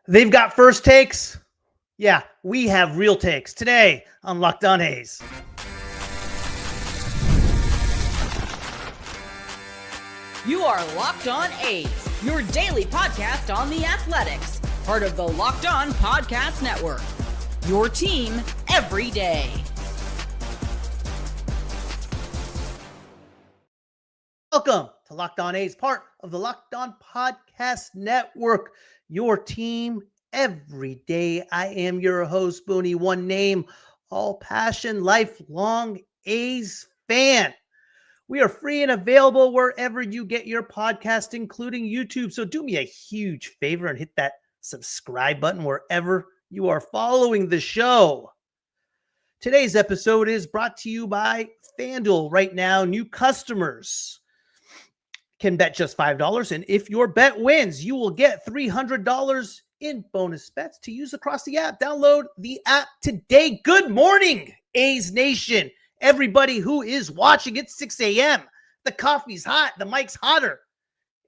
They've got first takes. Yeah, we have real takes today on Locked On A's. You are Locked On A's, your daily podcast on the Athletics, part of the Locked On Podcast Network. Your team every day. Welcome to Locked On A's, part of the Locked On Podcast Network. Your team every day. I am your host, Booney. One name, all passion, lifelong A's fan. We are free and available wherever you get your podcast, including YouTube. So do me a huge favor and hit that subscribe button wherever you are following the show. Today's episode is brought to you by FanDuel. Right now, new customers can bet just $5. And if your bet wins, you will get $300 in bonus bets to use across the app. Download the app today. Good morning, A's Nation. Everybody who is watching, it's 6 a.m. The coffee's hot. The mic's hotter.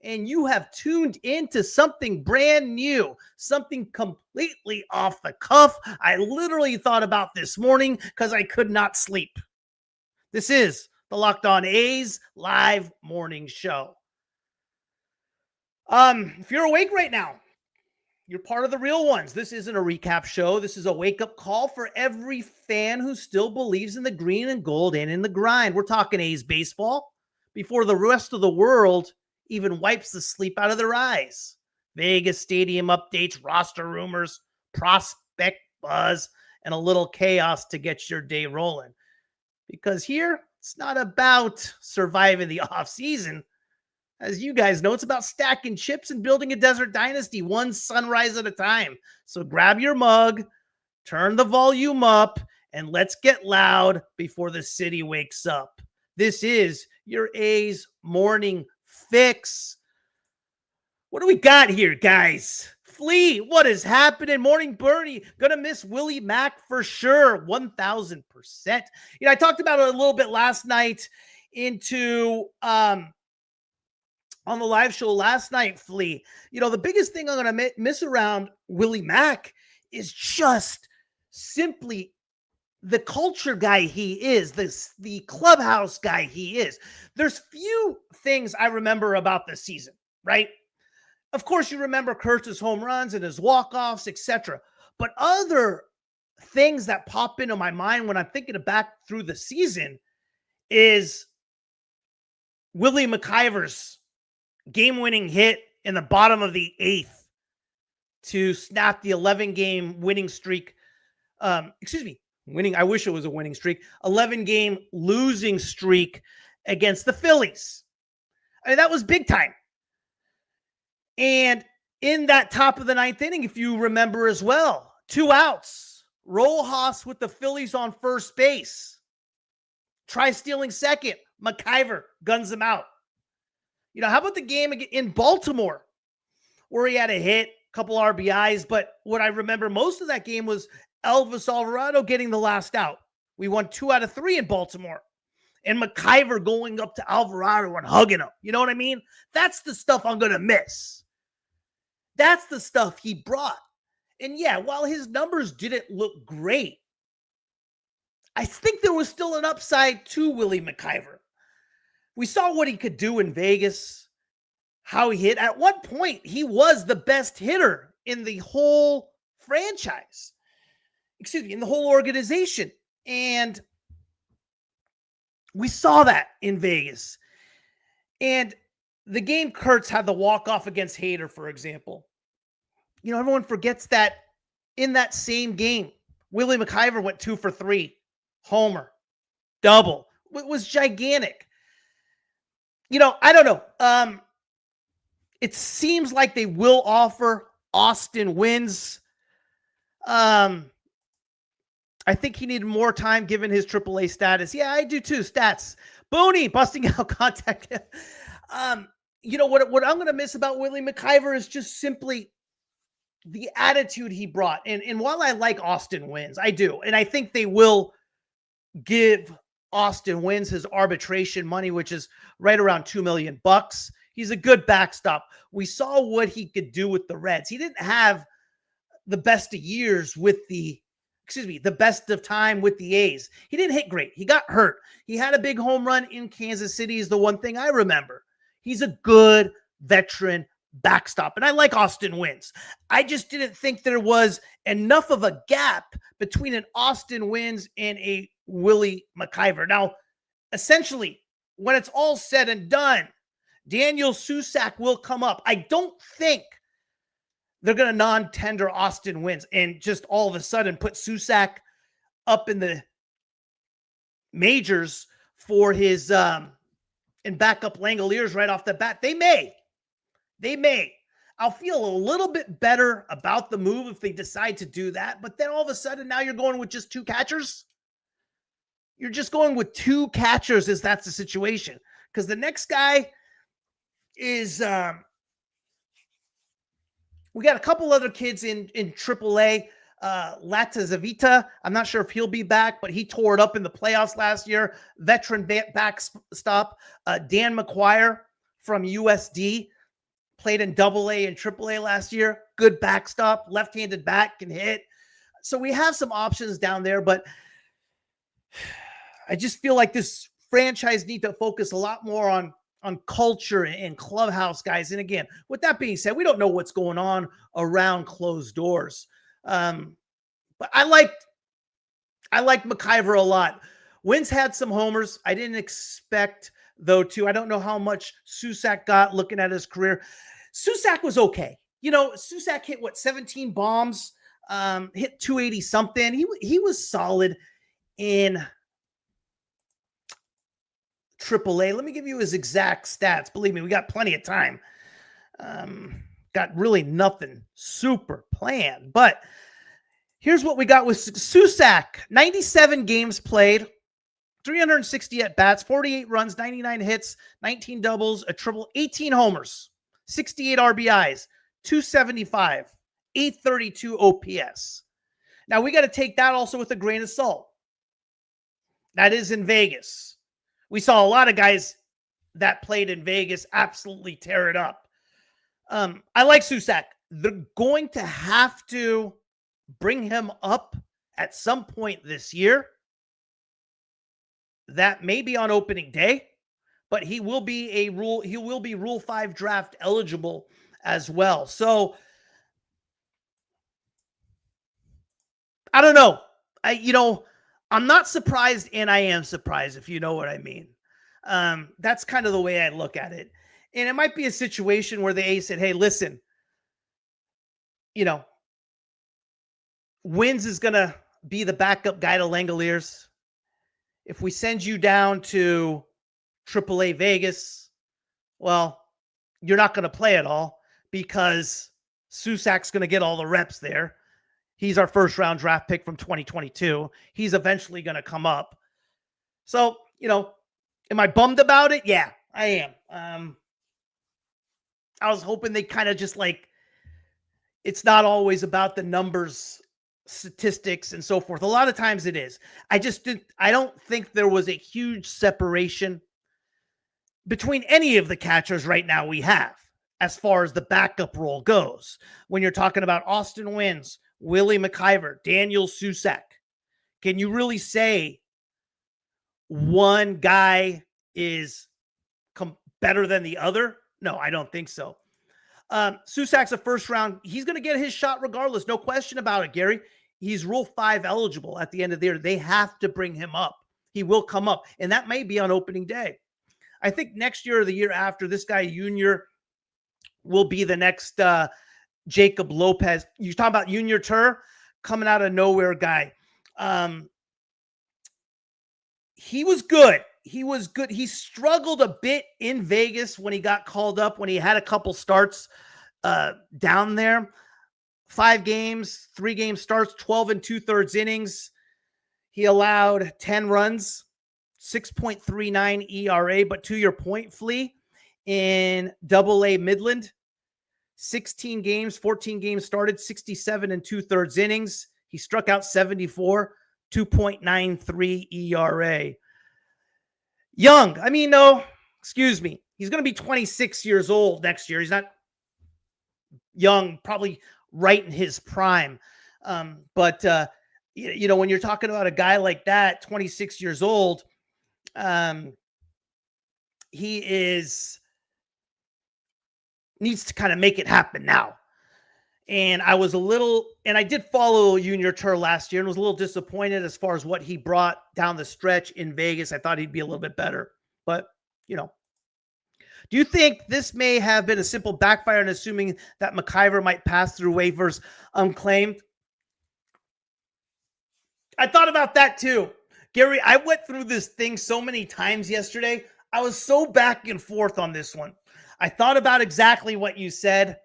And you have tuned into something brand new, something completely off the cuff. I literally thought about this morning because I could not sleep. This is the Locked On A's live morning show. If you're awake right now, you're part of the real ones. This isn't a recap show. This is a wake-up call for every fan who still believes in the green and gold and in the grind. We're talking A's baseball before the rest of the world even wipes the sleep out of their eyes. Vegas stadium updates, roster rumors, prospect buzz, and a little chaos to get your day rolling. Because here, it's not about surviving the offseason. As you guys know, it's about stacking chips and building a Desert Dynasty one sunrise at a time. So grab your mug, turn the volume up, and let's get loud before the city wakes up. This is your A's Morning Fix. What do we got here, guys? Flea, what is happening? Morning Birdie, gonna miss Willie Mack for sure, 1,000%. I talked about it a little bit last night on the live show last night, Flea. The biggest thing I'm going to miss around Willie Mack is just simply the culture guy he is, the clubhouse guy he is. There's few things I remember about this season, right? Of course, you remember Kurtz's home runs and his walk-offs, etc. But other things that pop into my mind when I'm thinking back through the season is Willie McIver's game-winning hit in the bottom of the 8th to snap the 11-game winning streak. Winning. I wish it was a winning streak. 11-game losing streak against the Phillies. I mean, that was big time. And in that top of the 9th inning, if you remember as well, 2 outs. Rojas with the Phillies on first base. Try stealing second. McIver guns him out. How about the game in Baltimore where he had a hit, a couple RBIs, but what I remember most of that game was Elvis Alvarado getting the last out. We won 2 out of 3 in Baltimore. And McIver going up to Alvarado and hugging him. You know what I mean? That's the stuff I'm going to miss. That's the stuff he brought. And yeah, while his numbers didn't look great, I think there was still an upside to Willie McIver. We saw what he could do in Vegas, how he hit. At one point, he was the best hitter in the whole franchise. In the whole organization. And we saw that in Vegas. And the game Kurtz had the walk-off against Hader, for example. Everyone forgets that in that same game, Willie McIver went 2 for 3. Homer. Double. It was gigantic. I don't know. It seems like they will offer Austin Wins. I think he needed more time given his AAA status. Yeah, I do too. Stats. Booney busting out contact. What I'm going to miss about Willie McIver is just simply the attitude he brought. And while I like Austin Wins, I do. And I think they will give Austin Wins his arbitration money, which is right around $2 million. He's a good backstop. We saw what he could do with the Reds. He didn't have the best of years with the best of time with the A's. He didn't hit great. He got hurt. He had a big home run in Kansas City is the one thing I remember. He's a good veteran backstop. And I like Austin Wynns. I just didn't think there was enough of a gap between an Austin Wynns and a Willie McIver. Now, essentially, when it's all said and done, Daniel Susac will come up. I don't think they're going to non-tender Austin Wynns and just all of a sudden put Susac up in the majors for his and back up Langoliers right off the bat. They may. I'll feel a little bit better about the move if they decide to do that. But then all of a sudden now you're going with just two catchers. You're just going with two catchers as that's the situation. Because the next guy is we got a couple other kids in AAA. Latazavita, I'm not sure if he'll be back, but he tore it up in the playoffs last year. Veteran backstop. Dan McGuire from USD played in AA and AAA last year. Good backstop, left-handed bat, can hit. So we have some options down there, but I just feel like this franchise need to focus a lot more on culture and clubhouse guys. And again, with that being said, we don't know what's going on around closed doors. But I liked McIver a lot. Wynns had some homers. I didn't expect though to. I don't know how much Susac got looking at his career. Susac was okay. Susac hit 17 bombs, hit 280 something. He was solid in AAA. Let me give you his exact stats. Believe me, we got plenty of time. Got really nothing super planned, but here's what we got with Susac. 97 games played, 360 at-bats, 48 runs, 99 hits, 19 doubles, a triple, 18 homers, 68 RBIs, 275, 832 OPS. Now, we got to take that also with a grain of salt. That is in Vegas. We saw a lot of guys that played in Vegas absolutely tear it up. I like Susac. They're going to have to bring him up at some point this year. That may be on opening day, but he will be Rule 5 draft eligible as well. So I don't know. I'm not surprised, and I am surprised, if you know what I mean. That's kind of the way I look at it. And it might be a situation where the A's said, hey, listen, Wynns is going to be the backup guy to Langoliers. If we send you down to AAA Vegas, well, you're not going to play at all because Susac's going to get all the reps there. He's our first-round draft pick from 2022. He's eventually going to come up. So, am I bummed about it? Yeah, I am. I was hoping they kind of just it's not always about the numbers, statistics, and so forth. A lot of times it is. I don't think there was a huge separation between any of the catchers right now we have as far as the backup role goes. When you're talking about Austin Wynns, Willie McIver, Daniel Susac, can you really say one guy is better than the other? No, I don't think so. Susac's a first round. He's going to get his shot regardless. No question about it, Gary. He's Rule 5 eligible at the end of the year. They have to bring him up. He will come up, and that may be on opening day. I think next year or the year after, this guy, Junior, will be the next Jacob Lopez. You talking about Junior Tur, coming out of nowhere guy. He was good. He struggled a bit in Vegas when he got called up, when he had a couple starts down there. 5 games, 3 game starts, 12 2/3 innings. He allowed 10 runs, 6.39 ERA. But to your point, Flea, in AA Midland, 16 games, 14 games started, 67 2/3 innings. He struck out 74, 2.93 ERA. Young. Excuse me. He's going to be 26 years old next year. He's not young, probably right in his prime. But when you're talking about a guy like that, 26 years old, he needs to kind of make it happen now. And I did follow Junior Tur last year and was a little disappointed as far as what he brought down the stretch in Vegas. I thought he'd be a little bit better, but do you think this may have been a simple backfire in assuming that McIver might pass through waivers unclaimed? I thought about that too. Gary, I went through this thing so many times yesterday. I was so back and forth on this one. I thought about exactly what you said.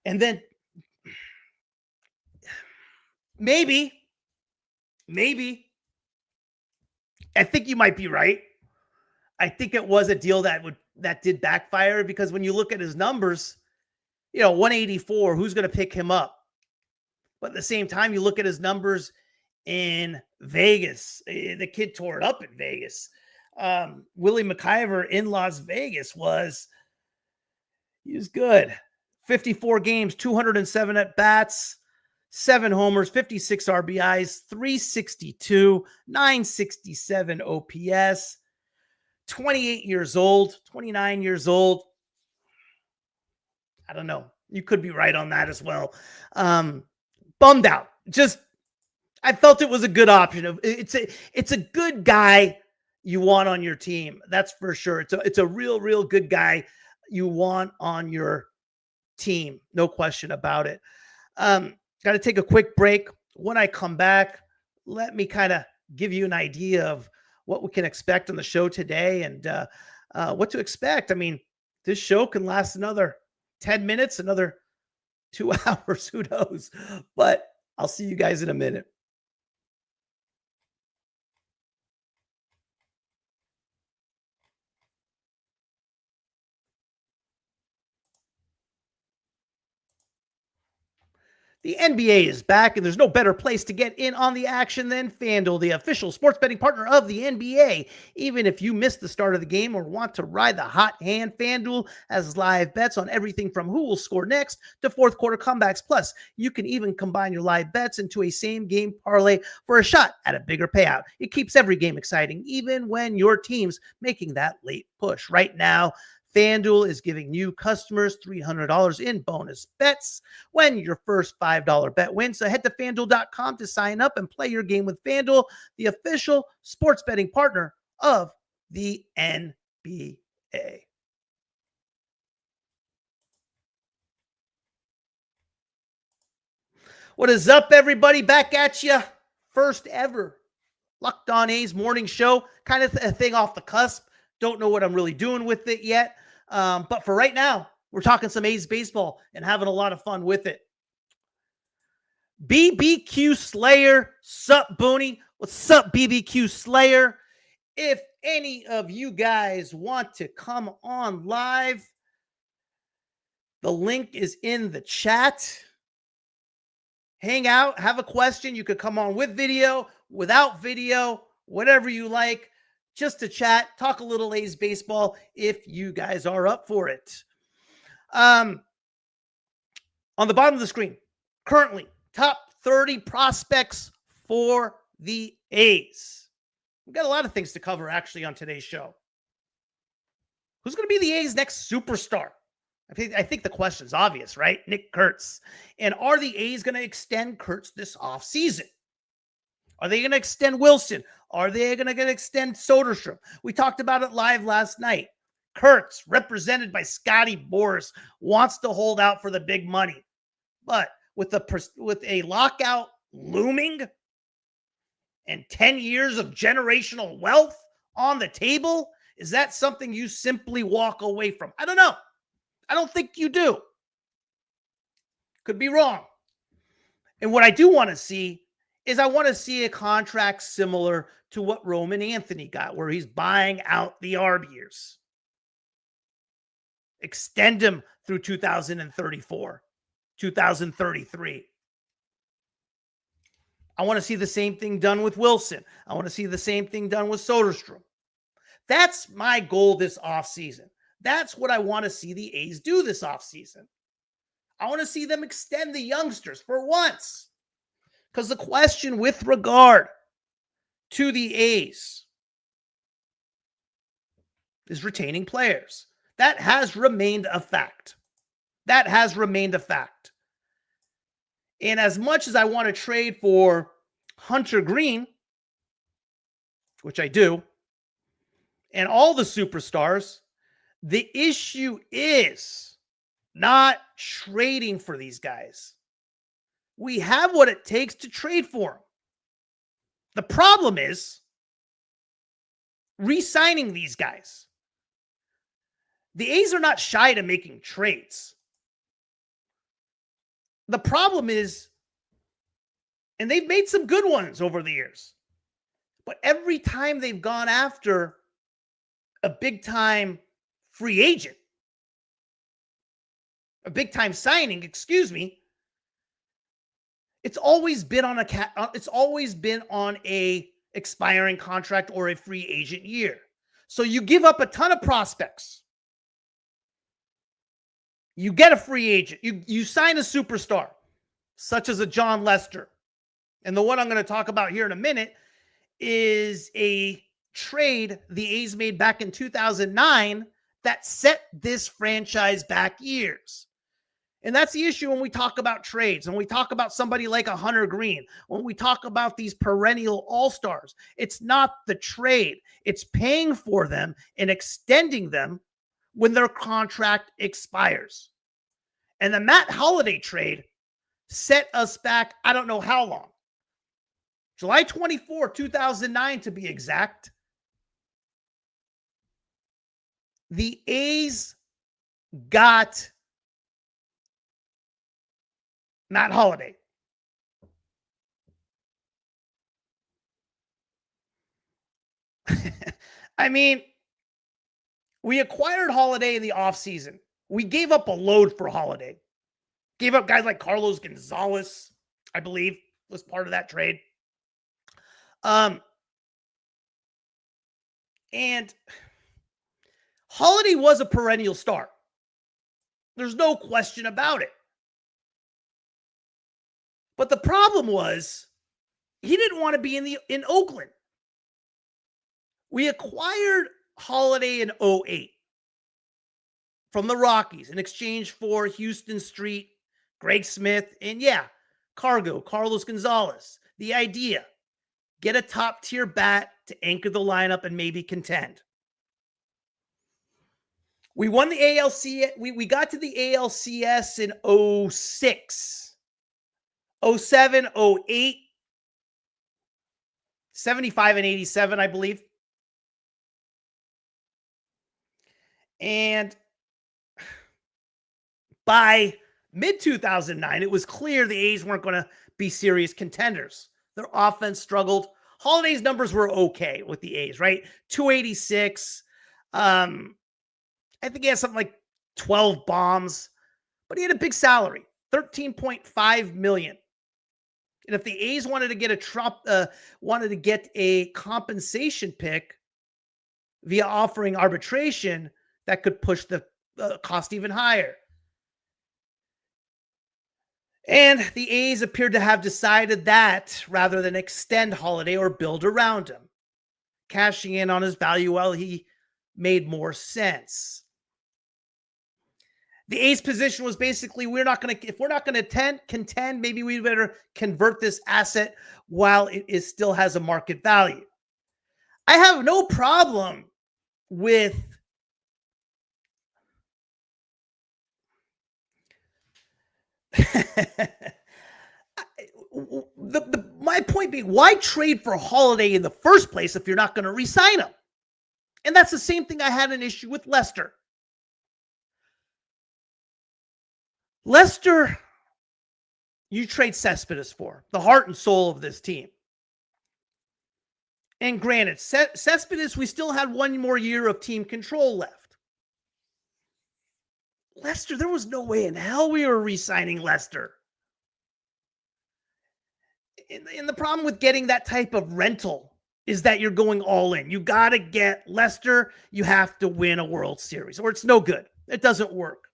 And then maybe, I think you might be right. I think it was a deal that did backfire, because when you look at his numbers, 184, who's going to pick him up? But at the same time, you look at his numbers in Vegas. The kid tore it up in Vegas. Willie McIver in Las Vegas he was good. 54 games, 207 at bats, 7 homers, 56 RBIs, 362, 967 OPS, 28 years old, 29 years old. I don't know. You could be right on that as well. Bummed out. I felt it was a good option. It's a good guy you want on your team. That's for sure. It's a real good guy you want on your team. No question about it. Got to take a quick break. When I come back, let me kind of give you an idea of what we can expect on the show today and what to expect. I mean, this show can last another 10 minutes, another 2 hours, who knows? But I'll see you guys in a minute. The NBA is back, and there's no better place to get in on the action than FanDuel, the official sports betting partner of the NBA. Even if you missed the start of the game or want to ride the hot hand, FanDuel has live bets on everything from who will score next to fourth quarter comebacks. Plus, you can even combine your live bets into a same-game parlay for a shot at a bigger payout. It keeps every game exciting, even when your team's making that late push. Right now, FanDuel is giving new customers $300 in bonus bets when your first $5 bet wins. So head to FanDuel.com to sign up and play your game with FanDuel, the official sports betting partner of the NBA. What is up, everybody? Back at you. First ever Locked On A's morning show. Kind of a thing off the cusp. Don't know what I'm really doing with it yet. But for right now, we're talking some A's baseball and having a lot of fun with it. BBQ Slayer, sup, Booney? What's up, BBQ Slayer? If any of you guys want to come on live, the link is in the chat. Hang out, have a question. You could come on with video, without video, whatever you like. Just to chat, talk a little A's baseball if you guys are up for it. On the bottom of the screen, currently, top 30 prospects for the A's. We've got a lot of things to cover, actually, on today's show. Who's going to be the A's next superstar? I think the question's obvious, right? Nick Kurtz. And are the A's going to extend Kurtz this offseason? Are they going to extend Wilson? Are they going to extend Soderstrom? We talked about it live last night. Kurtz, represented by Scotty Boras, wants to hold out for the big money. But with a lockout looming and 10 years of generational wealth on the table, is that something you simply walk away from? I don't know. I don't think you do. Could be wrong. And what I do want to see is I want to see a contract similar to what Roman Anthony got, where he's buying out the arb years. Extend him through 2034, 2033. I want to see the same thing done with Wilson. I want to see the same thing done with Soderstrom. That's my goal this offseason. That's what I want to see the A's do this offseason. I want to see them extend the youngsters for once. Because the question with regard to the A's is retaining players. That has remained a fact. That has remained a fact. And as much as I want to trade for Hunter Green, which I do, and all the superstars, the issue is not trading for these guys. We have what it takes to trade for them. The problem is re-signing these guys. The A's are not shy to making trades. The problem is, and they've made some good ones over the years, but every time they've gone after a big-time free agent, a big-time signing, it's always been on a expiring contract or a free agent year. So you give up a ton of prospects. You get a free agent. You sign a superstar, such as a John Lester. And the one I'm going to talk about here in a minute is a trade the A's made back in 2009 that set this franchise back years. And that's the issue when we talk about trades, when we talk about somebody like a Hunter Green, when we talk about these perennial all-stars. It's not the trade. It's paying for them and extending them when their contract expires. And the Matt Holliday trade set us back, I don't know how long. July 24, 2009 to be exact. The A's got Matt Holliday. I mean, we acquired Holliday in the offseason. We gave up a load for Holliday. Gave up guys like Carlos Gonzalez, I believe, was part of that trade. And Holliday was a perennial star. There's no question about it. But the problem was he didn't want to be in Oakland. We acquired Holliday in 2008 from the Rockies in exchange for Houston Street, Greg Smith, and Carlos Gonzalez. The idea, get a top-tier bat to anchor the lineup and maybe contend. We won the ALCS. We got to the ALCS in 2006. 07, 08, 75 and 87, I believe. And by mid-2009, it was clear the A's weren't going to be serious contenders. Their offense struggled. Holliday's numbers were okay with the A's, right? 286. I think he had something like 12 bombs, but he had a big salary, $13.5 million. And if the A's wanted to get a compensation pick via offering arbitration, that could push the cost even higher. And the A's appeared to have decided that rather than extend Holliday or build around him, cashing in on his value while he made more sense. The A's position was basically, if we're not going to contend, maybe we better convert this asset while it still has a market value. I have no problem with my point being, why trade for Holliday in the first place if you're not going to re-sign him? And that's the same thing I had an issue with Lester. Lester, you trade Cespedes for, the heart and soul of this team. And granted, Cespedes, we still had one more year of team control left. Lester, there was no way in hell we were re-signing Lester. And the problem with getting that type of rental is that you're going all in. You got to get Lester. You have to win a World Series or it's no good. It doesn't work.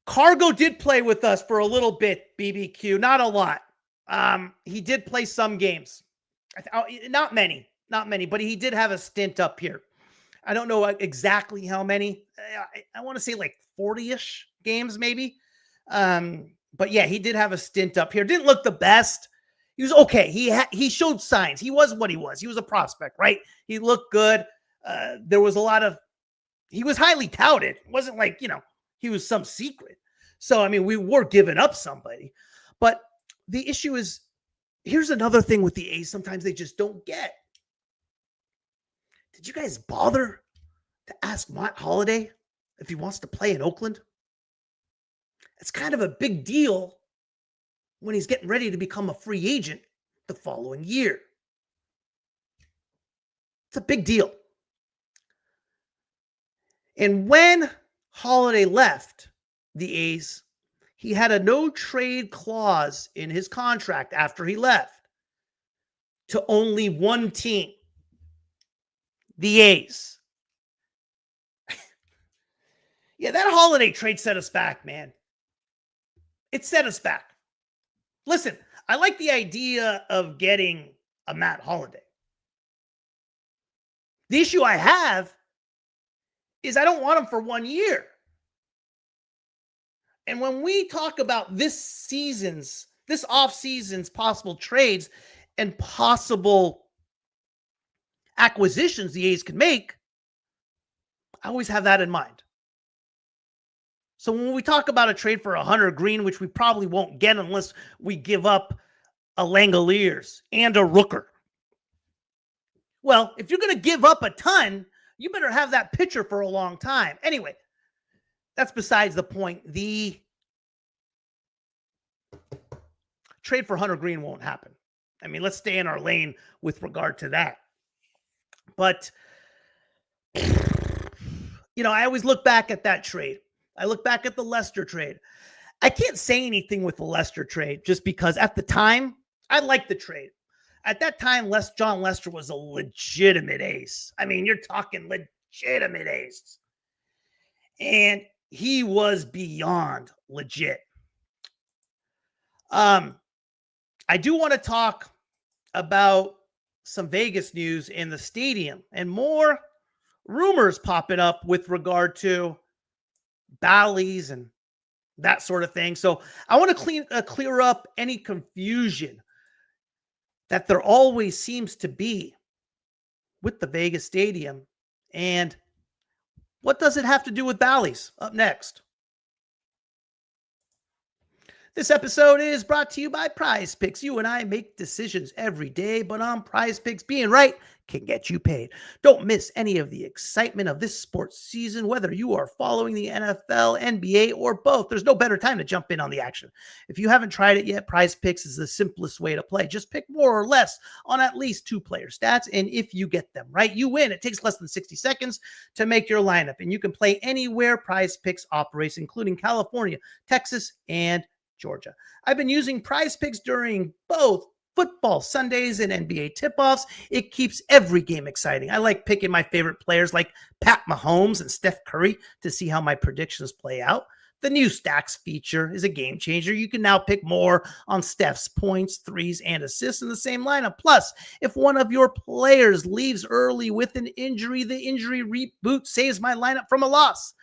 Cargo did play with us for a little bit, BBQ, not a lot. He did play some games. Not many, but he did have a stint up here. I don't know exactly how many. I want to say like 40-ish games maybe. But yeah, he did have a stint up here. Didn't look the best. He was okay. He showed signs. He was what he was. He was a prospect, right? He looked good. There was a lot of, he was highly touted. It wasn't like, he was some secret. So, I mean, we were giving up somebody. But the issue is, here's another thing with the A's sometimes they just don't get. Did you guys bother to ask Matt Holliday if he wants to play in Oakland? It's kind of a big deal when he's getting ready to become a free agent the following year. It's a big deal. And when Holliday left the A's, he had a no-trade clause in his contract after he left to only one team, the A's. Yeah, that Holliday trade set us back, man. It set us back. Listen, I like the idea of getting a Matt Holliday. The issue I have is I don't want him for 1 year. And when we talk about this offseason's possible trades and possible acquisitions the A's can make, I always have that in mind. So when we talk about a trade for a Hunter Green, which we probably won't get unless we give up a Langoliers and a Rooker. Well, if you're going to give up a ton, you better have that pitcher for a long time. Anyway, that's besides the point. The trade for Hunter Green won't happen. I mean, let's stay in our lane with regard to that. But, I always look back at that trade. I look back at the Lester trade. I can't say anything with the Lester trade just because at the time, I liked the trade. At that time, John Lester was a legitimate ace. I mean, you're talking legitimate ace. And he was beyond legit. I do want to talk about some Vegas news in the stadium and more rumors popping up with regard to Bally's and that sort of thing. So I want to clear up any confusion that there always seems to be with the Vegas stadium. And what does it have to do with Bally's? Up next. This episode is brought to you by Prize Picks. You and I make decisions every day, but on Prize Picks, being right can get you paid. Don't miss any of the excitement of this sports season, whether you are following the NFL, NBA, or both. There's no better time to jump in on the action. If you haven't tried it yet, Prize Picks is the simplest way to play. Just pick more or less on at least 2 player stats, and if you get them right, you win. It takes less than 60 seconds to make your lineup, and you can play anywhere Prize Picks operates, including California, Texas, and Georgia. I've been using Prize Picks during both football Sundays and NBA tip-offs. It keeps every game exciting. I like picking my favorite players like Pat Mahomes and Steph Curry to see how my predictions play out. The new Stacks feature is a game changer. You can now pick more on Steph's points, threes, and assists in the same lineup. Plus, if one of your players leaves early with an injury, the injury reboot saves my lineup from a loss.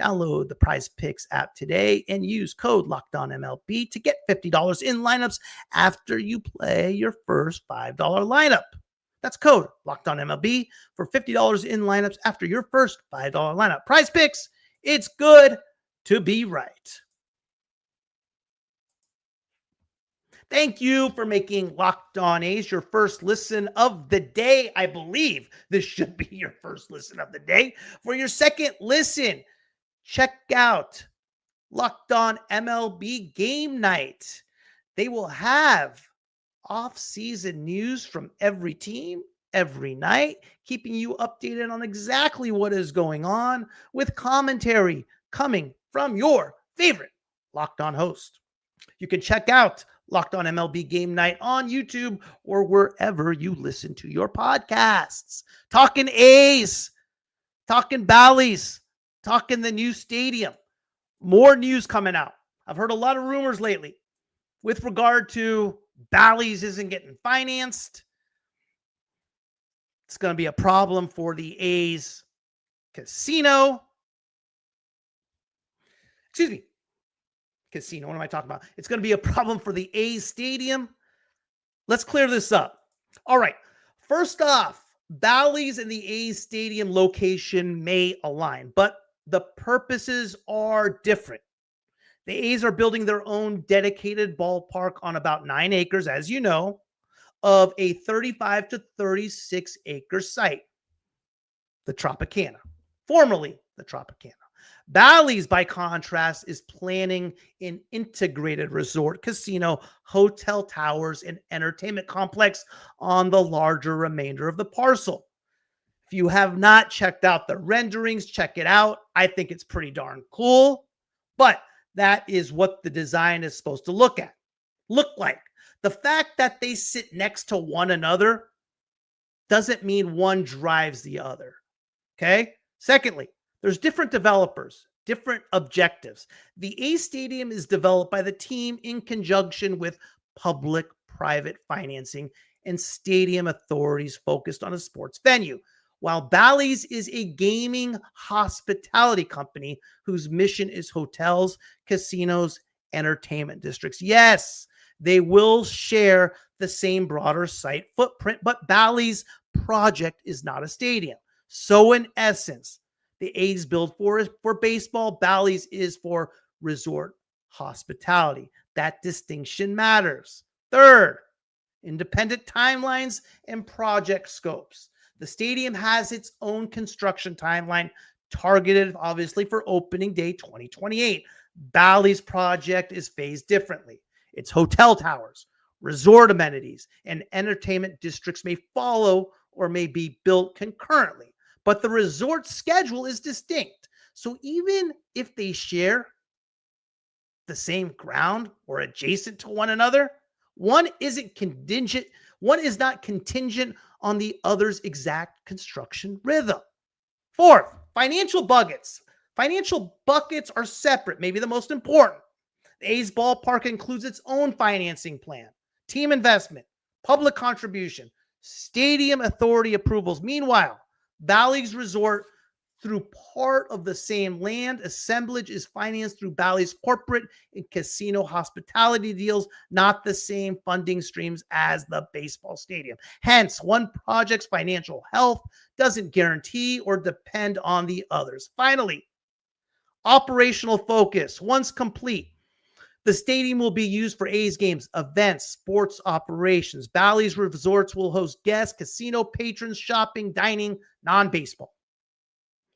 Download the Prize Picks app today and use code LOCKEDONMLB to get $50 in lineups after you play your first $5 lineup. That's code LOCKEDONMLB for $50 in lineups after your first $5 lineup. Prize Picks, it's good to be right. Thank you for making Locked On A's your first listen of the day. I believe this should be your first listen of the day. For your second listen, check out Locked On MLB Game Night. They will have off-season news from every team every night, keeping you updated on exactly what is going on with commentary coming from your favorite Locked On host. You can check out Locked On MLB Game Night on YouTube or wherever you listen to your podcasts. Talking A's, talking Bally's, talking the new stadium. more news coming out. I've heard a lot of rumors lately with regard to Bally's isn't getting financed. It's going to be a problem for the A's casino. Excuse me. Casino. What am I talking about? It's going to be a problem for the A's stadium. Let's clear this up. All right. First off, Bally's and the A's stadium location may align, but the purposes are different. The A's are building their own dedicated ballpark on about 9 acres, as you know, of a 35 to 36 acre site, the Tropicana, formerly the Tropicana. Bally's, by contrast, is planning an integrated resort, casino, hotel towers, and entertainment complex on the larger remainder of the parcel. If you have not checked out the renderings, check it out. I think it's pretty darn cool, but that is what the design is supposed to look like. The fact that they sit next to one another doesn't mean one drives the other. Okay? Secondly, there's different developers, different objectives. The A Stadium is developed by the team in conjunction with public-private financing and stadium authorities focused on a sports venue, while Bally's is a gaming hospitality company whose mission is hotels, casinos, entertainment districts. Yes, they will share the same broader site footprint, but Bally's project is not a stadium. So in essence, the A's build for baseball, Bally's is for resort hospitality. That distinction matters. Third, independent timelines and project scopes. The stadium has its own construction timeline targeted, obviously, for opening day 2028. Bally's project is phased differently. Its hotel towers, resort amenities, and entertainment districts may follow or may be built concurrently, but the resort schedule is distinct. So even if they share the same ground or adjacent to one another, one is not contingent on the other's exact construction rhythm. Fourth, financial buckets. Financial buckets are separate, maybe the most important. The A's ballpark includes its own financing plan, team investment, public contribution, stadium authority approvals. Meanwhile, Bally's Resort, through part of the same land assemblage, is financed through Bally's corporate and casino hospitality deals, not the same funding streams as the baseball stadium. Hence, one project's financial health doesn't guarantee or depend on the others. Finally, operational focus. Once complete, the stadium will be used for A's games, events, sports operations. Bally's Resorts will host guests, casino patrons, shopping, dining, non-baseball.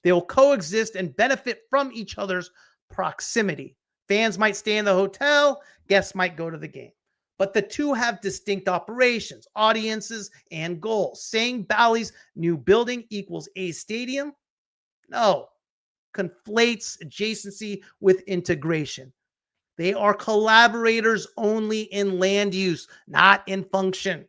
They will coexist and benefit from each other's proximity. Fans might stay in the hotel, guests might go to the game. But the two have distinct operations, audiences, and goals. Saying Bally's new building equals A's stadium? No. Conflates adjacency with integration. They are collaborators only in land use, not in function.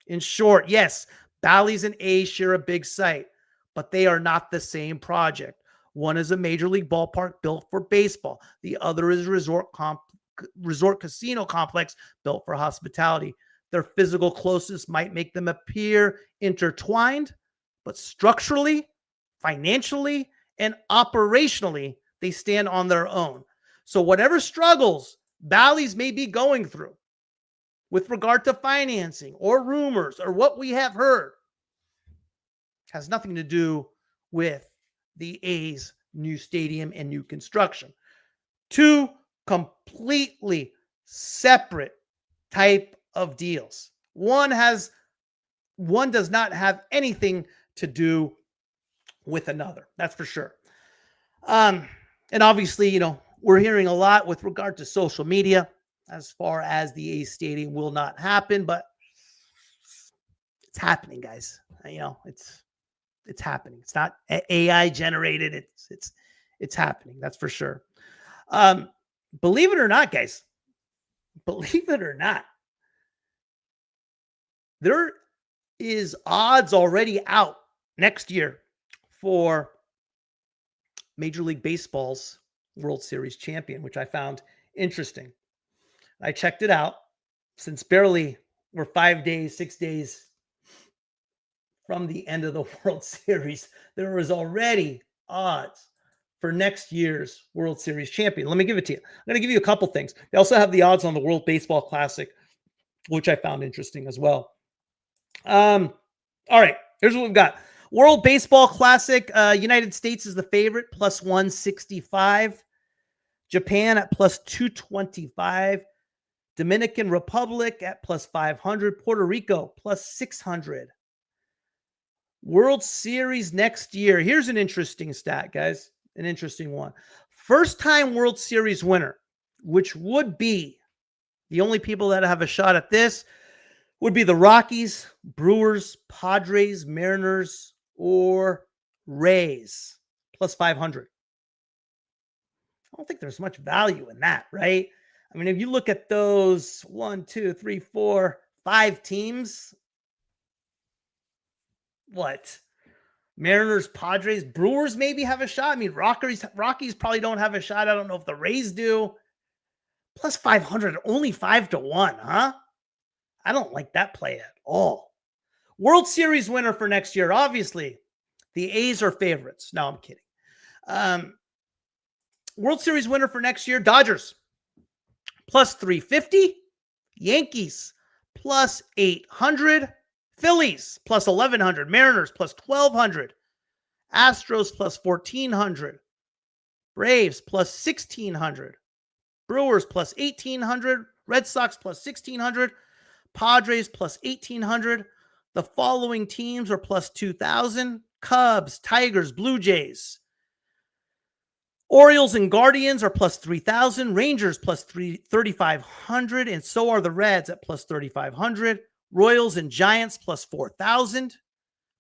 In short, yes, Bally's and A's share a big site, but they are not the same project. One is a major league ballpark built for baseball. The other is a resort casino complex built for hospitality. Their physical closeness might make them appear intertwined, but structurally, financially, and operationally, they stand on their own. So whatever struggles Bally's may be going through with regard to financing or rumors or what we have heard has nothing to do with the A's new stadium and new construction. Two completely separate type of deals. One does not have anything to do with another. That's for sure. And obviously, we're hearing a lot with regard to social media as far as the A's stadium will not happen, but it's happening, guys. It's happening. It's not AI generated. It's happening. That's for sure. Believe it or not, guys, there is odds already out next year for Major League Baseball's World Series champion, which I found interesting. I checked it out since barely we're 5 days, 6 days from the end of the World Series. There was already odds for next year's World Series champion. Let me give it to you. I'm going to give you a couple things. They also have the odds on the World Baseball Classic, which I found interesting as well. All right, here's what we've got. World Baseball Classic, United States is the favorite, plus 165. Japan at plus 225. Dominican Republic at plus 500. Puerto Rico plus 600. World Series next year. Here's an interesting stat, guys. An interesting one. First time World Series winner, which would be the only people that have a shot at this, would be the Rockies, Brewers, Padres, Mariners, or Rays, plus 500. I don't think there's much value in that, right? I mean, if you look at those 1, 2, 3, 4, 5 teams, what? Mariners, Padres, Brewers maybe have a shot. I mean, Rockies probably don't have a shot. I don't know if the Rays do. Plus 500, only 5-1, huh? I don't like that play at all. World Series winner for next year. Obviously, the A's are favorites. No, I'm kidding. World Series winner for next year, Dodgers, plus 350. Yankees, plus 800. Phillies, plus 1,100. Mariners, plus 1,200. Astros, plus 1,400. Braves, plus 1,600. Brewers, plus 1,800. Red Sox, plus 1,600. Padres, plus 1,800. The following teams are plus 2,000. Cubs, Tigers, Blue Jays. Orioles and Guardians are plus 3,000. Rangers, plus 3,500. And so are the Reds at plus 3,500. Royals and Giants, plus 4,000.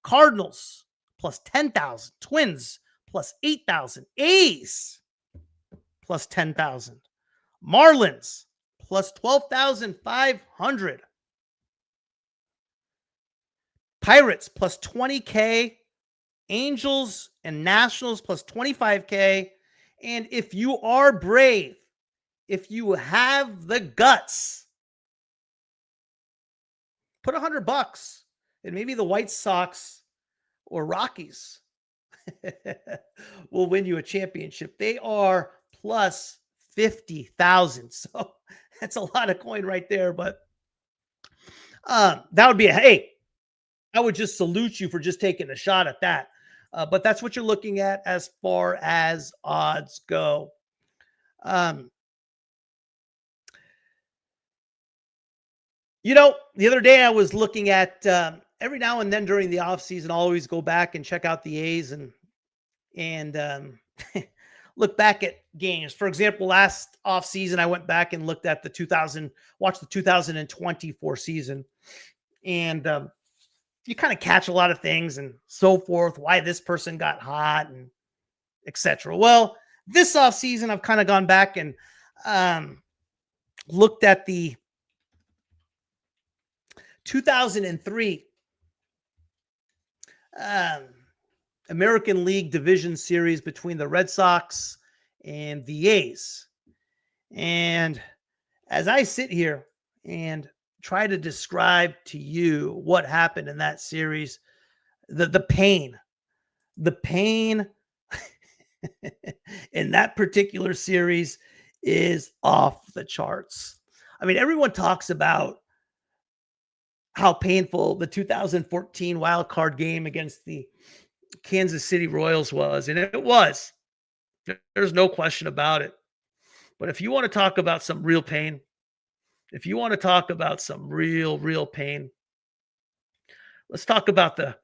Cardinals, plus 10,000. Twins, plus 8,000. A's, plus 10,000. Marlins, plus 12,500. Pirates, plus 20K. Angels and Nationals, plus 25K. And if you are brave, if you have the guts, put $100 and maybe the White Sox or Rockies will win you a championship. They are plus 50,000. So that's a lot of coin right there. But that would be hey, I would just salute you for just taking a shot at that. But that's what you're looking at as far as odds go. The other day I was looking at every now and then during the offseason, I'll always go back and check out the A's and look back at games. For example, last offseason, I went back and looked at watched the 2024 season. And you kind of catch a lot of things and so forth, why this person got hot and etc. Well, this offseason, I've kind of gone back and looked at the 2003 American League Division Series between the Red Sox and the A's. And as I sit here and try to describe to you what happened in that series, the pain in that particular series is off the charts. I mean, everyone talks about how painful the 2014 wild card game against the Kansas City Royals was, and it was. There's no question about it. But if you want to talk about some real pain, if you want to talk about some real pain, let's talk about the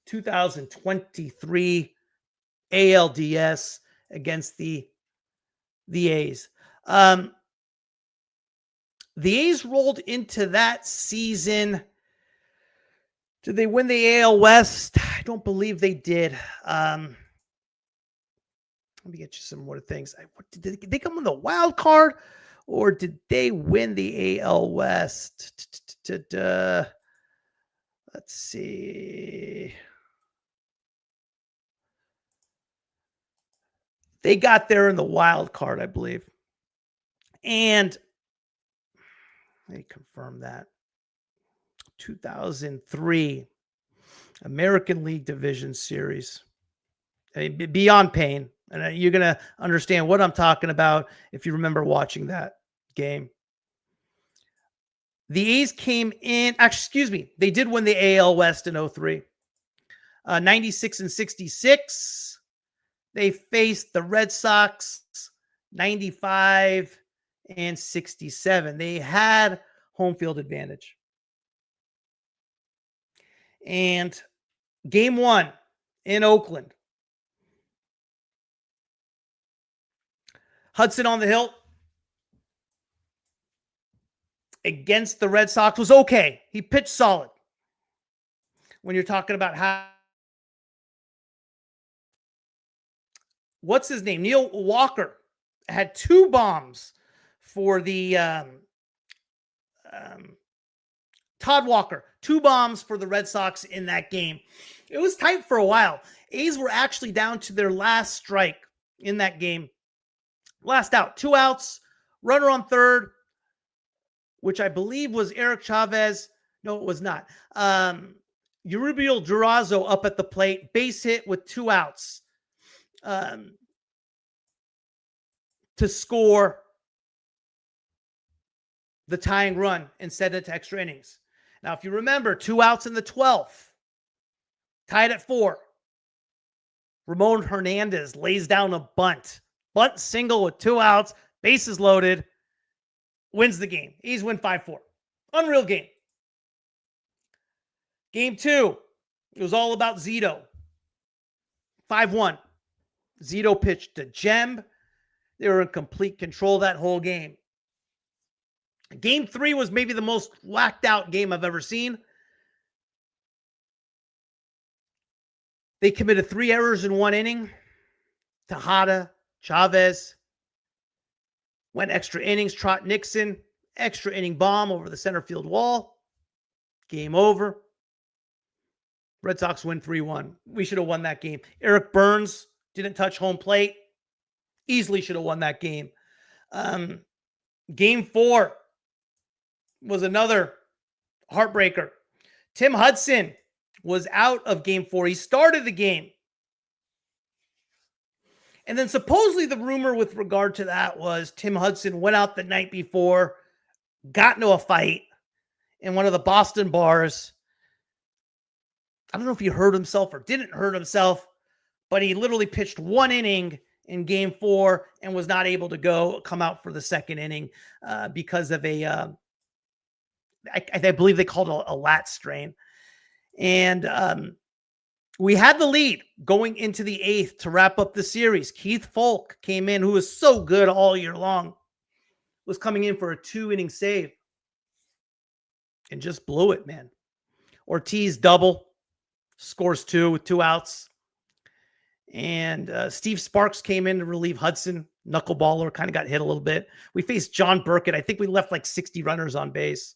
2023 ALDS against the A's. The A's rolled into that season. Did they win the AL West? I don't believe they did. Let me get you some more things. Did they come on the wild card? Or did they win the AL West? Let's see. They got there in the wild card, I believe. And let me confirm that. 2003 American League Division Series. I mean, beyond pain. And you're going to understand what I'm talking about if you remember watching that game. The A's came in, actually, excuse me, they did win the AL West in 03. 96 and 66. They faced the Red Sox 95 and 67. They had home field advantage. And game one in Oakland. Hudson on the hill against the Red Sox was okay. He pitched solid. When you're talking about how, what's his name? Neil Walker had 2 bombs for the Todd Walker, 2 bombs for the Red Sox in that game. It was tight for a while. A's were actually down to their last strike in that game. Last out, 2 outs, runner on third, which I believe was Eric Chavez. No, it was not. Euribiel Durazo up at the plate, base hit with 2 outs to score the tying run and send it to extra innings. Now, if you remember, 2 outs in the 12th, tied at 4. Ramon Hernandez lays down a bunt single with 2 outs, bases loaded, wins the game. A's win 5-4. Unreal game. Game 2, it was all about Zito. 5-1. Zito pitched to Jem. They were in complete control that whole game. Game 3 was maybe the most whacked out game I've ever seen. They committed 3 errors in 1 inning. Tejada, Chavez, went extra innings. Trot Nixon, extra inning bomb over the center field wall. Game over. Red Sox win 3-1. We should have won that game. Eric Burns didn't touch home plate. Easily should have won that game. Game 4 was another heartbreaker. Tim Hudson was out of game 4. He started the game. And then supposedly the rumor with regard to that was Tim Hudson went out the night before, got into a fight in one of the Boston bars. I don't know if he hurt himself or didn't hurt himself, but he literally pitched 1 inning in game 4 and was not able to come out for the second inning because of I believe they called it a lat strain. And we had the lead going into the 8th to wrap up the series. Keith Folk came in, who was so good all year long, was coming in for a 2-inning save and just blew it, man. Ortiz double, scores 2 with 2 outs. And Steve Sparks came in to relieve Hudson, knuckleballer, kind of got hit a little bit. We faced John Burkett. I think we left like 60 runners on base.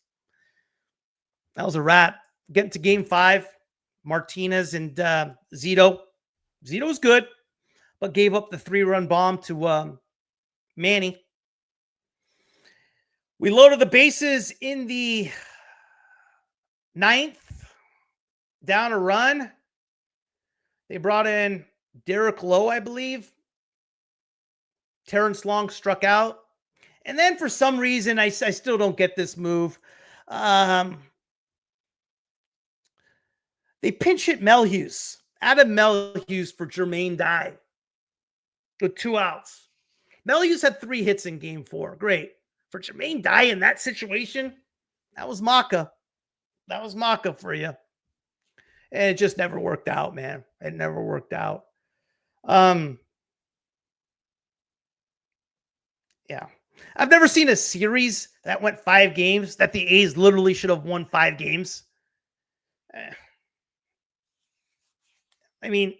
That was a wrap. Getting to game 5. Martinez and Zito. Zito was good, but gave up the 3-run bomb to Manny. We loaded the bases in the 9th, down a run. They brought in Derek Lowe, I believe. Terrence Long struck out. And then for some reason, I still don't get this move. They pinch hit Melhuse. Adam Melhuse for Jermaine Dye with 2 outs. Melhuse had 3 hits in game 4. Great. For Jermaine Dye in that situation, that was Maka. That was Maka for you. And it just never worked out, man. It never worked out. Yeah. I've never seen a series that went 5 games that the A's literally should have won 5 games. I mean,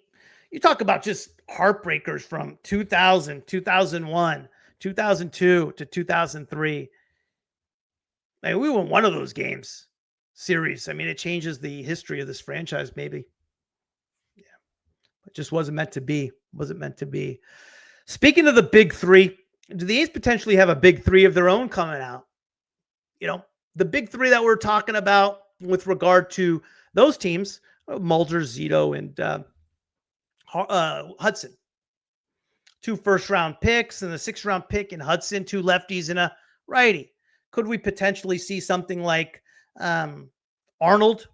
you talk about just heartbreakers from 2000, 2001, 2002 to 2003. I mean, we won one of those series. I mean, it changes the history of this franchise, maybe. Yeah. It just wasn't meant to be. Wasn't meant to be. Speaking of the big three, do the A's potentially have a big three of their own coming out? The big three that we're talking about with regard to those teams, Mulder, Zito, and Hudson. 2 first-round picks and a 6th-round pick in Hudson, 2 lefties and a righty. Could we potentially see something like Arnold,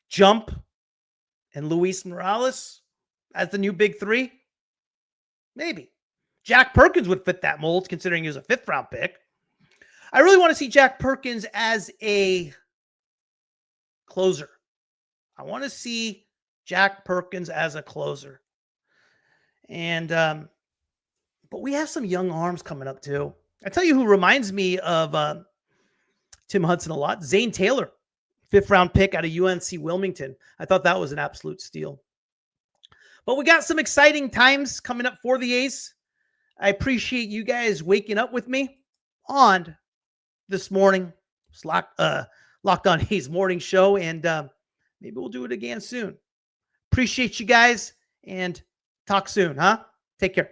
Jump, and Luis Morales as the new big three? Maybe. Jack Perkins would fit that mold, considering he was a 5th-round pick. I really want to see Jack Perkins as a closer. I want to see Jack Perkins as a closer. And, but we have some young arms coming up too. I tell you who reminds me of Tim Hudson a lot. Zane Taylor, 5th-round pick out of UNC Wilmington. I thought that was an absolute steal. But we got some exciting times coming up for the A's. I appreciate you guys waking up with me on this morning. It's Locked On A's morning show, and maybe we'll do it again soon. Appreciate you guys, and talk soon, huh? Take care.